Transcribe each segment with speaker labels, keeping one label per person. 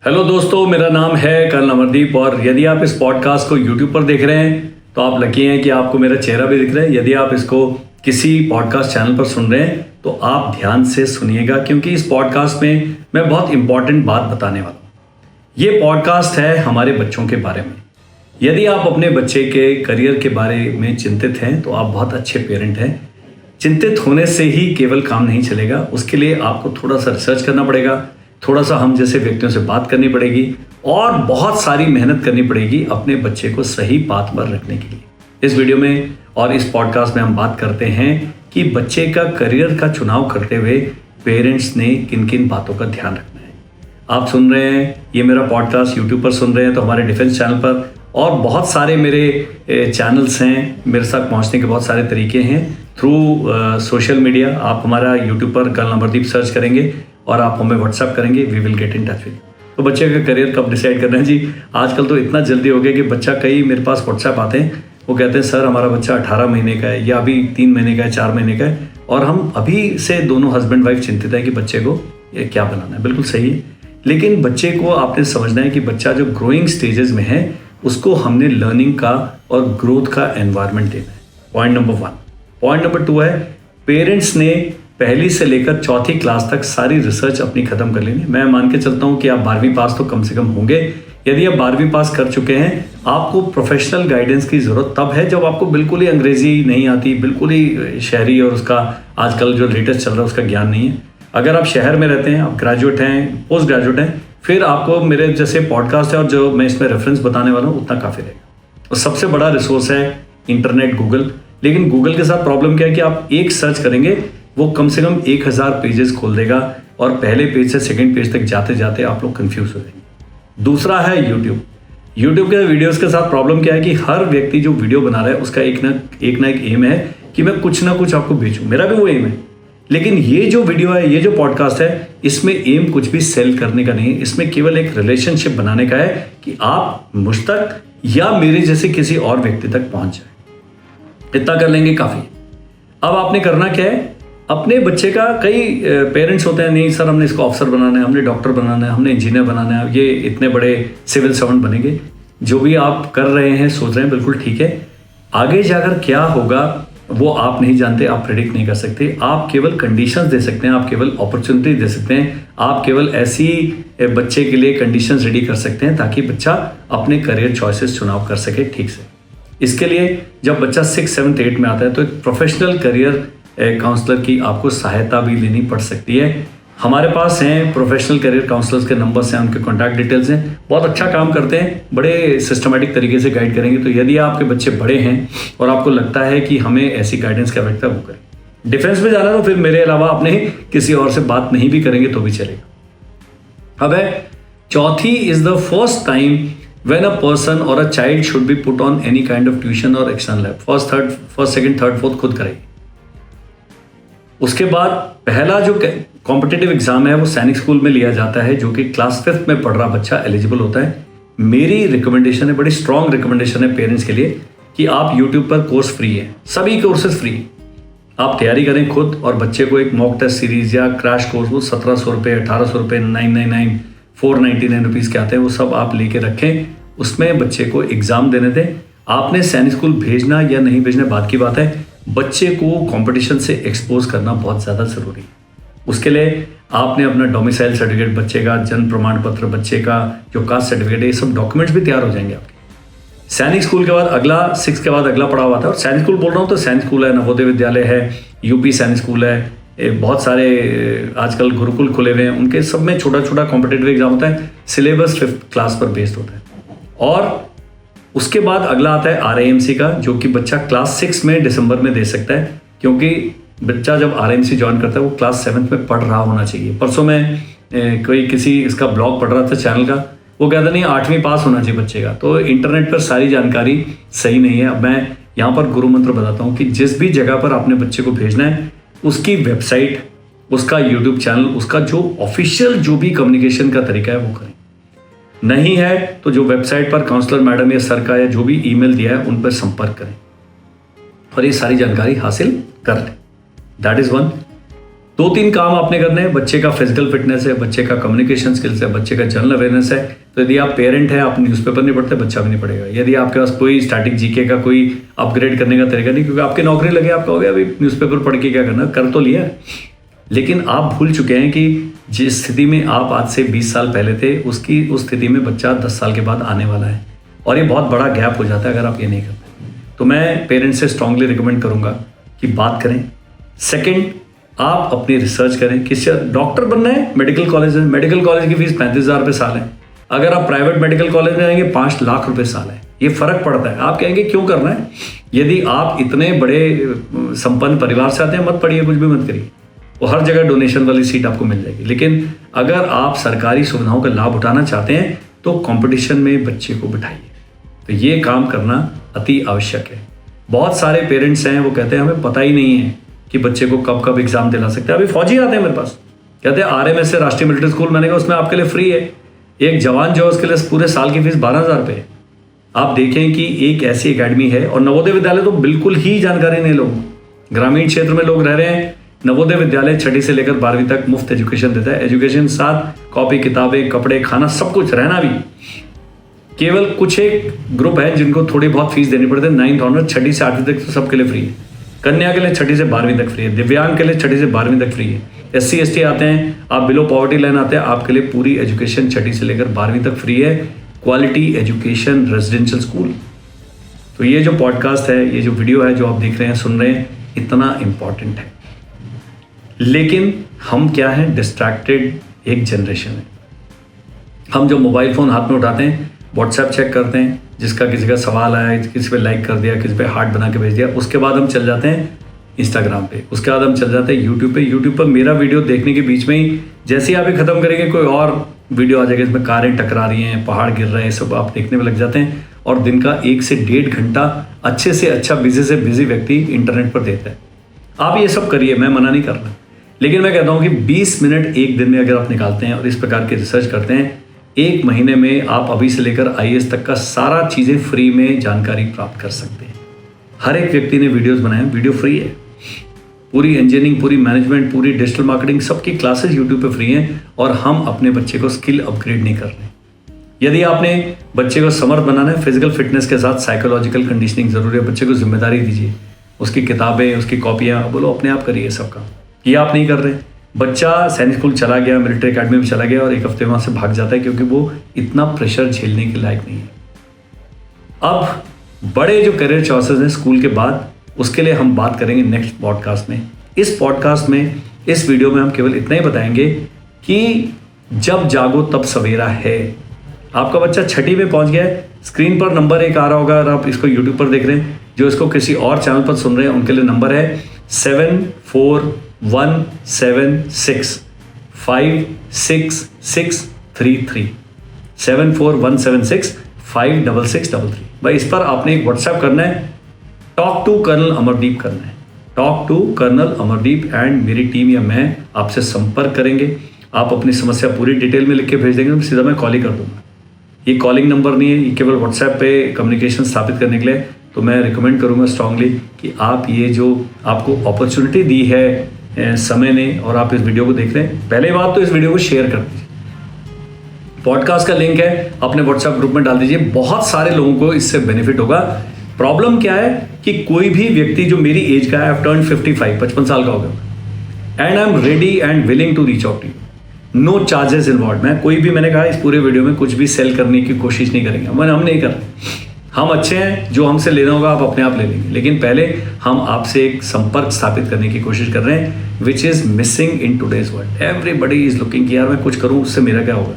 Speaker 1: Hello दोस्तों, मेरा नाम है कर्नल अमरदीप और यदि आप इस पॉडकास्ट को यूट्यूब पर देख रहे हैं तो आप लकी हैं कि आपको मेरा चेहरा भी दिख रहा है। यदि आप इसको किसी पॉडकास्ट चैनल पर सुन रहे हैं तो आप ध्यान से सुनिएगा, क्योंकि इस पॉडकास्ट में मैं बहुत इंपॉर्टेंट बात बताने वाला हूँ। ये पॉडकास्ट है हमारे बच्चों के बारे में। यदि आप अपने बच्चे के करियर के बारे में चिंतित हैं तो आप बहुत अच्छे पेरेंट हैं। चिंतित होने से ही केवल काम नहीं चलेगा, उसके लिए आपको थोड़ा सा रिसर्च करना पड़ेगा, थोड़ा सा हम जैसे व्यक्तियों से बात करनी पड़ेगी और बहुत सारी मेहनत करनी पड़ेगी अपने बच्चे को सही पाथ पर रखने के लिए। इस वीडियो में और इस पॉडकास्ट में हम बात करते हैं कि बच्चे का करियर का चुनाव करते हुए पेरेंट्स ने किन किन बातों का ध्यान रखना है। आप सुन रहे हैं, ये मेरा पॉडकास्ट यूट्यूब पर सुन रहे हैं तो हमारे डिफेंस चैनल पर और बहुत सारे मेरे चैनल्स हैं, मेरे साथ पहुंचने के बहुत सारे तरीके हैं थ्रू सोशल मीडिया। आप हमारा यूट्यूब पर कर्नल अमरदीप सर्च करेंगे और आप हमें व्हाट्सएप करेंगे, we will get in touch with. तो बच्चे का करियर कब डिसाइड करना है जी? आजकल तो इतना जल्दी हो गया कि बच्चा, कई मेरे पास व्हाट्सएप आते हैं, वो कहते हैं सर हमारा बच्चा 18 महीने का है या अभी 3 महीने का है, 4 महीने का है, और हम अभी से दोनों हस्बैंड वाइफ चिंतित है कि बच्चे को ये क्या बनाना है। बिल्कुल सही है, लेकिन बच्चे को आपने समझना है कि बच्चा जो ग्रोइंग स्टेजेस में है उसको हमने लर्निंग का और ग्रोथ का एनवायरनमेंट देना है। Point number 1। पॉइंट नंबर 2 है, पेरेंट्स ने पहली से लेकर चौथी क्लास तक सारी रिसर्च अपनी खत्म कर लेनी। मैं मान के चलता हूं कि आप 12वीं पास तो कम से कम होंगे। यदि आप 12वीं पास कर चुके हैं, आपको प्रोफेशनल गाइडेंस की जरूरत तब है जब आपको बिल्कुल ही अंग्रेजी नहीं आती, बिल्कुल ही शहरी और उसका आजकल जो लेटेस्ट चल रहा है उसका ज्ञान नहीं है। अगर आप शहर में रहते हैं, आप ग्रेजुएट हैं, पोस्ट ग्रेजुएट हैं, फिर आपको मेरे जैसे पॉडकास्ट है और जो मैं इसमें रेफरेंस बताने वाला हूँ उतना काफ़ी रहेगा। और सबसे बड़ा रिसोर्स है इंटरनेट, गूगल। लेकिन गूगल के साथ प्रॉब्लम क्या है कि आप एक सर्च करेंगे, वो कम से कम 1000 पेजेस खोल देगा और पहले पेज से सेकंड पेज तक जाते जाते आप लोग कंफ्यूज हो जाएंगे। दूसरा है यूट्यूब। यूट्यूब के वीडियोस के साथ प्रॉब्लम क्या है कि हर व्यक्ति जो वीडियो बना रहा है उसका एक ना एक एम है कि मैं कुछ ना कुछ आपको बेचूं। मेरा भी वो एम है, लेकिन ये जो वीडियो है, ये जो पॉडकास्ट है, इसमें एम कुछ भी सेल करने का नहीं है। इसमें केवल एक रिलेशनशिप बनाने का है कि आप मुझ तक या मेरे जैसे किसी और व्यक्ति तक पहुंच जाए। इतना कर लेंगे काफी। अब आपने करना क्या है, अपने बच्चे का, कई पेरेंट्स होते हैं नहीं सर हमने इसको अफसर बनाना है, हमने डॉक्टर बनाना है, हमने इंजीनियर बनाना है, ये इतने बड़े सिविल सर्वेंट बनेंगे। जो भी आप कर रहे हैं, सोच रहे हैं, बिल्कुल ठीक है। आगे जाकर क्या होगा वो आप नहीं जानते, आप प्रेडिक्ट नहीं कर सकते। आप केवल कंडीशंस दे सकते हैं, आप केवल अपॉर्चुनिटी दे सकते हैं, आप केवल ऐसी बच्चे के लिए कंडीशंस रेडी कर सकते हैं ताकि बच्चा अपने करियर चॉइसेस चुनाव कर सके ठीक से। इसके लिए जब बच्चा 6, 7, 8 में आता है तो एक प्रोफेशनल करियर काउंसलर की आपको सहायता भी लेनी पड़ सकती है। हमारे पास हैं प्रोफेशनल करियर काउंसलर्स के नंबर्स हैं, उनके कॉन्टैक्ट डिटेल्स हैं, बहुत अच्छा काम करते हैं, बड़े सिस्टमेटिक तरीके से गाइड करेंगे। तो यदि आपके बच्चे बड़े हैं और आपको लगता है कि हमें ऐसी गाइडेंस की आवश्यकता, वो करें। डिफेंस में जाना तो फिर मेरे अलावा आपने किसी और से बात नहीं भी करेंगे तो भी चलेगा। अब है चौथी, is the first time when a person or a child should be put on any kind of tuition or external lab. First, second, third, fourth खुद करेगी। उसके बाद पहला जो कॉम्पिटिटिव एग्जाम है वो सैनिक स्कूल में लिया जाता है, जो कि क्लास 5th में पढ़ रहा बच्चा एलिजिबल होता है। मेरी रिकमेंडेशन है, बड़ी स्ट्रॉन्ग रिकमेंडेशन है पेरेंट्स के लिए कि आप यूट्यूब पर कोर्स फ्री है, सभी कोर्सेज फ्री। आप तैयारी करें खुद और बच्चे को एक मॉक टेस्ट सीरीज या क्रैश कोर्स, वो 1700 रुपये, 1800 रुपये, 999, 499 रुपीज़ के आते हैं, वो सब आप लेके रखें। उसमें बच्चे को एग्जाम देने दें। आपने सैनिक स्कूल भेजना या नहीं भेजना बात की बात है, बच्चे को कंपटीशन से एक्सपोज करना बहुत ज़्यादा ज़रूरी है। उसके लिए आपने अपना डोमिसाइल सर्टिफिकेट, बच्चे का जन्म प्रमाण पत्र, बच्चे का जो कास्ट सर्टिफिकेट है, ये सब डॉक्यूमेंट्स भी तैयार हो जाएंगे आपके। सैनिक स्कूल के बाद अगला, 6 के बाद अगला पड़ाव आता है। और सैनिक स्कूल बोल रहा हूँ तो सैनिक स्कूल है, नवोदय विद्यालय है, यूपी सैनिक स्कूल है, बहुत सारे आजकल गुरुकुल खुले हुए हैं, उनके सब में छोटा छोटा कॉम्पिटिटिव एग्जाम होता है। सिलेबस 5th क्लास पर बेस्ड होता है। और उसके बाद अगला आता है RIMC का, जो कि बच्चा क्लास 6 में दिसंबर में दे सकता है, क्योंकि बच्चा जब RIMC ज्वाइन करता है वो क्लास 7th में पढ़ रहा होना चाहिए। परसों में कोई किसी इसका ब्लॉग पढ़ रहा था चैनल का, वो कहता नहीं 8वीं पास होना चाहिए बच्चे का। तो इंटरनेट पर सारी जानकारी सही नहीं है। अब मैं यहाँ पर गुरु मंत्र बताता हूँ कि जिस भी जगह पर आपने बच्चे को भेजना है, उसकी वेबसाइट, उसका यूट्यूब चैनल, उसका जो ऑफिशियल जो भी कम्युनिकेशन का तरीका है वो करें। नहीं है तो जो वेबसाइट पर काउंसलर मैडम या सर का या जो भी ईमेल दिया है उन पर संपर्क करें और ये सारी जानकारी हासिल कर लें। That is 1। 2-3 काम आपने करने हैं। बच्चे का फिजिकल फिटनेस है, बच्चे का कम्युनिकेशन स्किल्स है, बच्चे का जनरल अवेयरनेस है। तो यदि आप पेरेंट हैं, आप न्यूज़पेपर नहीं पढ़ते, बच्चा भी नहीं पढ़ेगा। यदि आपके पास कोई स्टैटिक जीके का कोई अपग्रेड करने का तरीका नहीं, क्योंकि आपकी नौकरी लगे, आप कहोगे अभी न्यूज़पेपर पढ़ के क्या करना, कर तो लिया, लेकिन आप भूल चुके हैं कि जिस स्थिति में आप आज से 20 साल पहले थे, उस स्थिति में बच्चा 10 साल के बाद आने वाला है, और ये बहुत बड़ा गैप हो जाता है अगर आप ये नहीं करते। तो मैं पेरेंट्स से स्ट्रांगली रिकमेंड करूंगा कि बात करें। सेकंड, आप अपनी रिसर्च करें। किसी डॉक्टर बनना है, मेडिकल कॉलेज है, मेडिकल कॉलेज की फीस 35,000 रुपये साल है। अगर आप प्राइवेट मेडिकल कॉलेज में जाएंगे 5 लाख रुपए साल है। ये फर्क पड़ता है। आप कहेंगे क्यों करना है? यदि आप इतने बड़े संपन्न परिवार से आते हैं, मत पढ़िए, कुछ भी मत करिए, वो हर जगह डोनेशन वाली सीट आपको मिल जाएगी। लेकिन अगर आप सरकारी सुविधाओं का लाभ उठाना चाहते हैं तो कंपटीशन में बच्चे को बिठाइए। तो ये काम करना अति आवश्यक है। बहुत सारे पेरेंट्स हैं, वो कहते हैं हमें पता ही नहीं है कि बच्चे को कब कब एग्जाम दिला सकते हैं। अभी फौजी आते हैं मेरे पास, कहते हैं RMS से राष्ट्रीय मिलिट्री स्कूल, मैंने कहा उसमें आपके लिए फ्री है। एक जवान जो है उसके लिए पूरे साल की फीस 12,000 रुपये है। आप देखें कि एक ऐसी एकेडमी है, और नवोदय विद्यालय तो बिल्कुल ही जानकारी नहीं लोग, ग्रामीण क्षेत्र में लोग रह रहे हैं। नवोदय विद्यालय 6ठी से लेकर 12वीं तक मुफ्त एजुकेशन देता है। एजुकेशन साथ कॉपी, किताबें, कपड़े, खाना, सब कुछ, रहना भी। केवल कुछ एक ग्रुप है जिनको थोड़ी बहुत फीस देनी पड़ती है। 9th ऑनर 6ठी से 8वीं तक तो सबके लिए फ्री है। कन्या के लिए 6ठी से 12वीं तक फ्री है। दिव्यांग के लिए 6ठी से 12वीं तक फ्री है। SC ST आते हैं, आप बिलो पॉवर्टी लाइन आते हैं, आपके लिए पूरी एजुकेशन 6ठी से लेकर 12वीं तक फ्री है। Quality education residential school. तो ये जो पॉडकास्ट है, ये जो वीडियो है जो आप देख रहे हैं, सुन रहे हैं, इतना इंपॉर्टेंट है। लेकिन हम क्या है, डिस्ट्रैक्टेड एक जनरेशन है। हम जो मोबाइल फ़ोन हाथ में उठाते हैं, व्हाट्सएप चेक करते हैं, जिसका किसी का सवाल आया, किसी पे लाइक कर दिया, किसी पे हार्ट बना के भेज दिया, उसके बाद हम चल जाते हैं इंस्टाग्राम पे, उसके बाद हम चल जाते हैं यूट्यूब पे। यूट्यूब पर मेरा वीडियो देखने के बीच में ही जैसे ही आप ये ख़त्म करेंगे, कोई और वीडियो आ जाएगा, इसमें कारें टकरा रही हैं, पहाड़ गिर रहे हैं, सब आप देखने में लग जाते हैं। और दिन का 1 से 1.5 घंटा अच्छे से अच्छा, बिजी से बिजी व्यक्ति इंटरनेट पर देता है। आप ये सब करिए, मैं मना नहीं कर रहा, लेकिन मैं कहता हूँ कि 20 मिनट एक दिन में अगर आप निकालते हैं और इस प्रकार की रिसर्च करते हैं, 1 महीने में आप अभी से लेकर IAS तक का सारा चीज़ें फ्री में जानकारी प्राप्त कर सकते हैं। हर एक व्यक्ति ने वीडियोस बनाए, वीडियो फ्री है। पूरी इंजीनियरिंग, पूरी मैनेजमेंट, पूरी डिजिटल मार्केटिंग, सबकी क्लासेस यूट्यूब पे फ्री हैं, और हम अपने बच्चे को स्किल अपग्रेड नहीं कर रहे। यदि आपने बच्चे को समर्थ बनाना है, फिजिकल फिटनेस के साथ साइकोलॉजिकल कंडीशनिंग जरूरी है। बच्चे को जिम्मेदारी दीजिए, उसकी किताबें, उसकी कॉपियाँ, बोलो अपने आप करिए सब काम। ये आप नहीं कर रहे। बच्चा सैनिक स्कूल चला गया, मिलिट्री अकेडमी में चला गया, और 1 हफ्ते वहाँ से भाग जाता है क्योंकि वो इतना प्रेशर झेलने के लायक नहीं है। अब बड़े जो करियर चॉइसेस हैं स्कूल के बाद, उसके लिए हम बात करेंगे नेक्स्ट पॉडकास्ट में। इस पॉडकास्ट में, इस वीडियो में हम केवल इतना ही बताएंगे कि जब जागो तब सवेरा है। आपका बच्चा 6ठी में पहुंच गया है, स्क्रीन पर नंबर 1 आ रहा होगा, अगर आप इसको यूट्यूब पर देख रहे हैं। जो इसको किसी और चैनल पर सुन रहे हैं, उनके लिए नंबर है 7417656633 7417656633। भाई इस पर आपने एक व्हाट्सएप करना है, टॉक टू कर्नल अमरदीप करना है। Talk to colonel Amardeep and मेरी टीम या मैं आपसे संपर्क करेंगे। आप अपनी समस्या पूरी डिटेल में लिख के भेज देंगे, सीधा मैं कॉल ही कर दूंगा। ये कॉलिंग नंबर नहीं है, ये केवल व्हाट्सएप पे कम्युनिकेशन स्थापित करने के लिए। तो मैं रिकमेंड करूंगा स्ट्रांगली कि आप ये जो आपको अपॉर्चुनिटी दी है समय ने, और आप इस वीडियो को देख रहे हैं, पहले बात तो इस वीडियो को शेयर कर दीजिए। पॉडकास्ट का लिंक है, अपने व्हाट्सएप ग्रुप में डाल दीजिए। बहुत सारे लोगों को इससे बेनिफिट होगा। प्रॉब्लम क्या है कि कोई भी व्यक्ति जो मेरी एज का है, आई हैव टर्न्ड 55 साल का हो गया, and I am ready and willing to reach out to you, no charges involve. मैं कोई भी, मैंने कहा इस पूरे वीडियो में कुछ भी सेल करने की कोशिश नहीं करेंगे, हम नहीं कर रहे। हम अच्छे हैं, जो हमसे लेना होगा आप अपने आप ले लेंगे, लेकिन पहले हम आपसे एक संपर्क स्थापित करने की कोशिश कर रहे हैं, which is missing in today's world. Everybody is looking कि यार मैं कुछ करूँ, उससे मेरा क्या होगा,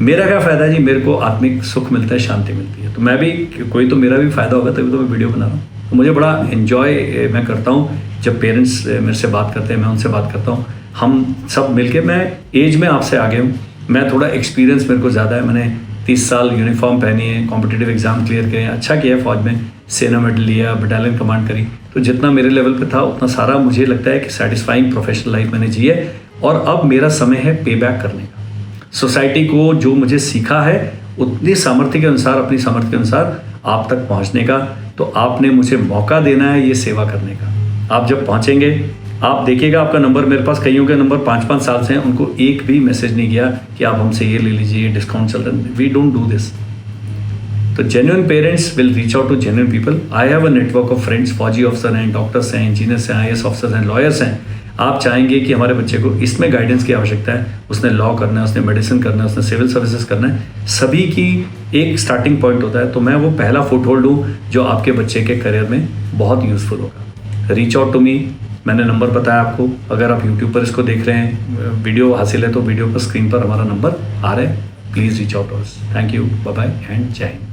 Speaker 1: मेरा क्या फ़ायदा है जी। मेरे को आत्मिक सुख मिलता है, शांति मिलती है, तो मैं भी, कोई तो मेरा भी फ़ायदा होगा, तभी तो मैं वीडियो बना रहा हूँ। तो मुझे बड़ा एन्जॉय मैं करता हूँ जब पेरेंट्स मेरे से बात करते हैं, मैं उनसे बात करता हूँ। हम सब मिलके, मैं एज में आपसे आगे हूँ, मैं थोड़ा एक्सपीरियंस मेरे को ज़्यादा है। मैंने 30 साल यूनिफॉर्म पहनी है, कॉम्पिटिटिव एग्जाम क्लियर किए हैं, अच्छा किया है, फौज में सेना मेडल लिया, बटालियन कमांड करी। तो जितना मेरे लेवल पे था उतना सारा मुझे लगता है कि सेटिस्फाइंग प्रोफेशनल लाइफ मैंने जी है। और अब मेरा समय है पे बैक करने का। सोसाइटी को जो मुझे सीखा है, उतनी सामर्थ्य के अनुसार, अपनी सामर्थ्य के अनुसार आप तक पहुँचने का। तो आपने मुझे मौका देना है ये सेवा करने का। आप जब पहुँचेंगे, आप देखिएगा आपका नंबर, मेरे पास कईयों के नंबर 5-5 साल से हैं, उनको एक भी मैसेज नहीं किया कि आप हमसे ये ले लीजिए, ये डिस्काउंट चल रहा है। We don't do this. तो genuine parents will reach out to genuine people. I have a network of friends, फौजी अफसर हैं, डॉक्टर्स हैं, इंजीनियर्स हैं, IAS ऑफिसर्स हैं, लॉयर्स हैं। आप चाहेंगे कि हमारे बच्चे को इसमें गाइडेंस की आवश्यकता है, उसने लॉ करना है, उसने मेडिसिन करना है, उसने सिविल सर्विसेज करना है, सभी की एक स्टार्टिंग पॉइंट होता है। तो मैं वो पहला फुट होल्ड हूँ जो आपके बच्चे के करियर में बहुत यूज़फुल होगा। रीच आउट टू मी, मैंने नंबर बताया आपको। अगर आप यूट्यूब पर इसको देख रहे हैं, वीडियो हासिल है, तो वीडियो पर स्क्रीन पर हमारा नंबर आ रहा है। Please reach out to us. Thank you, bye bye and Jai Hind.